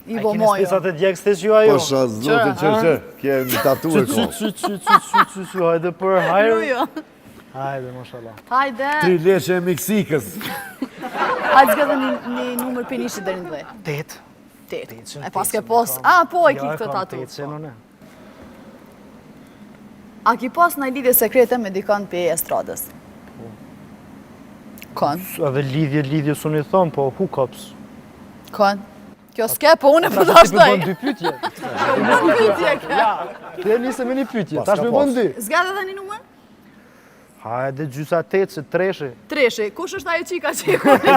I bo mojo. A kini spisat e djekës të që ajo? Po sha zotin që, kje një tatu e ko. Hajde për hajrë. Jo. Hajde, mashallah. Hajde. 3 leqe e Meksikës. Hajde zgëdhe një numër për nishit dhe një 8. 8. E pas ke pos. A, po e ki këtë tatu. A ki pas në lidhje sekrete me dikant për estradës? Kon? Edhe lidhje su një thonë, po hookups. Kon? Kjo s'ke, po unë e për Tash me dashtoj. bën 2 pytje. Pytje ke. Ja, të njëse me një pytje, tash me bën 2. Zgëdhe dhe një numër? Hajde gjysa 8 se 3. Treshi, kush është ajo qika që i kone?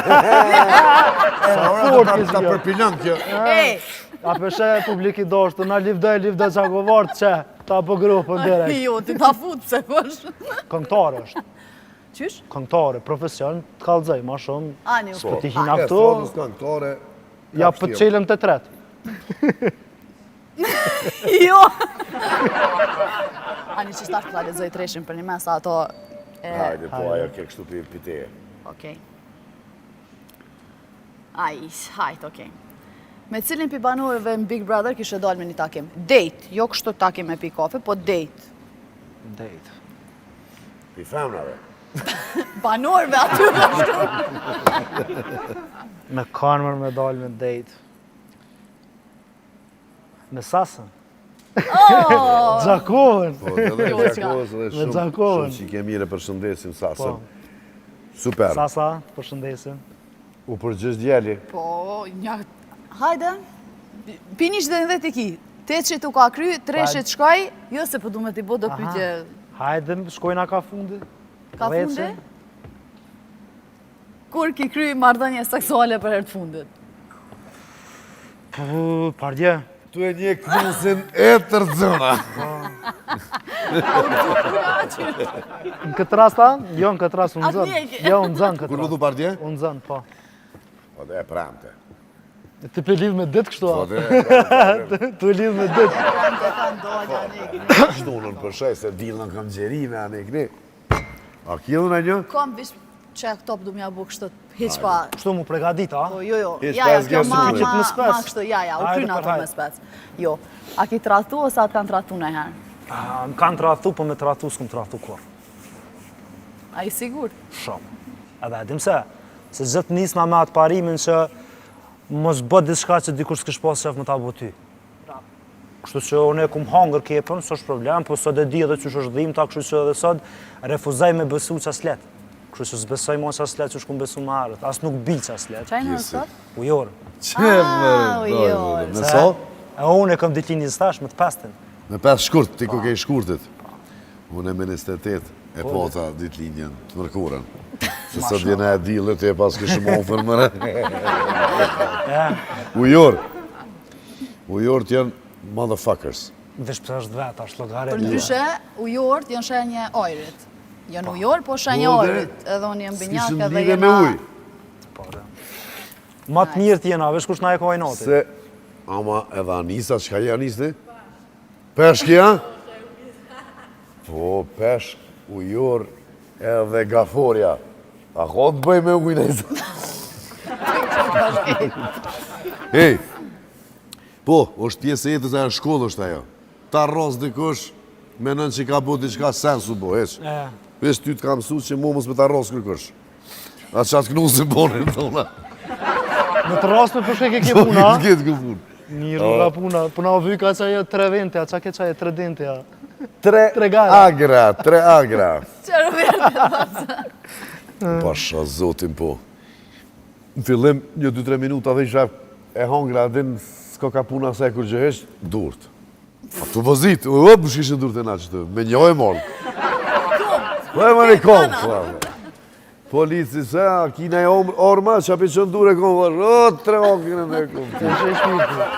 Sa ora ta përpinon kjo. Ej, A përshe publiki doshtë, na livdoj qakovartë që, ta po grupën direkt. jo, ti ta fut se pësh. Këngtare është, Qysh? këngtare, profesion, të kalëzaj, ma shumë. Ani, Po ti E hina këtu, fondës këngëtare. ja për qelëm të tretë. jo. Ani që shtash të lezoj treshin për një mes ato... Hajde, po ajo ke kështu për teje. Okej. Hajt, okej. Me cilin pi banorëve në Big Brother kishe dalë me një takim? Date, jo kështu takim me pi kafe, po date. Date. Pi femnave. Banorëve aty dhe kështu. Me kanëmër me dalë me date. Me sasën. Gjakovën. Po, edhe Jo, Gjakovës edhe Me Gjakovën. shumë që ke mire përshëndesim Po, sasën. Super. sasa, përshëndesim. U përgjës djeli. Po, një... Hajde. Pini që dhe në dhe ti ki. 8 u ka kry, 3 shkoj, jo se përdu me t'i bo do pytje... Hajde, shkojna ka fundi. Ka fundi? Kur ki kry marrëdhënie seksuale për herë të fundit? Po, pardje. Tu e një knusin e tërzëna. Në këtë rast, jo në këtë rast unë Atë zënë. njeki. Jo, unë zënë këtë Kur rast. ludu bardje? Unë zënë, po. Po dhe e pramte. Ti pe lidh me ditë kështu, Po a? dhe e pramte. Tu lidh me ditë. Shtunën përshaj se dilën kam gjerime, anë e këni. A kjellën a një? Kom vish që këto pëdu mja bu kështu, hiq pa... Kështu mu pregadit, a? Po, jo, Hiq ja, pa kjo zgjasu ma me. Me spec. kështu, ja, u Hajde, kryna ato hajde. me spec. Jo, a ki tratu ose atë kanë tratu në herë? Më kanë tratu, po me tratu s'kum tratu kur. A i sigur? Shumë. Edhe edhim se gjithë nisna me atë parimin që mos bët diçka që dikush s'kish pas shef më ta bo ty. Kështu që unë e kum hangër kepën, s'është problem, po sot e di edhe qysh është dhim ta, kështu që edhe sot refuzaj me besu qas let. Kështu që s'besoj mo qas let që shkum besu më herët, as nuk bi qas let. Qaj në sot? Ujorë. Që ujor. Me so? E unë e kam ditlin 25 me të 5-ën. Me 5 shkurt, ti ku ke i shkurtit. Unë e me 28 e pota ditlinjen të mërkurën. Se sot djena e dilët e pas këshë më ofër mëre. Ujor. Ujor t'janë motherfuckers. Vesh pëse është vetë, është logare. Për ndryshe, ujorët janë shenje ojrit. Janë ujor, po shenje Po, dhe, ojrit. Edhe unë jem binjak S'kishën edhe lidhe me jena... uj. Ma të mirë t'jena, vesh kush na e ka noti. Se, ama edhe Anisa, qka je Anisë ti? Peshki, ja? Po, peshk, ujor, edhe gaforja. A ka të bëj me ujnë e zë? Ej, po, është pjesë e jetës e në shkollë është ajo. Ta rros dikush, menon që ka bo diçka sensu bo, heq. Vesh ty të kam mësu që mu mos me ta rros kërkush. A qatë knusin bonin, tona. Në të rast me përshke ke puna, S'ket ku punë. një rruga puna, puna o vyj ka që ajo 3 vente, a qa ke që ajo 3 dente, a? Tre gara. agra, 3 agra. Qërë vërë, Pasha zotin po. Në fillim, një 2-3 minuta dhe isha e hangra, din s'ko ka puna se kur gjëhesh, durt. A tu vëzit, më shkishin durt e na qëtë, me një e morë. Po e më në kom, polici se, a kina e orma, që api qëndur e kom, o, 3 okrin e kom. Të shë shmirë.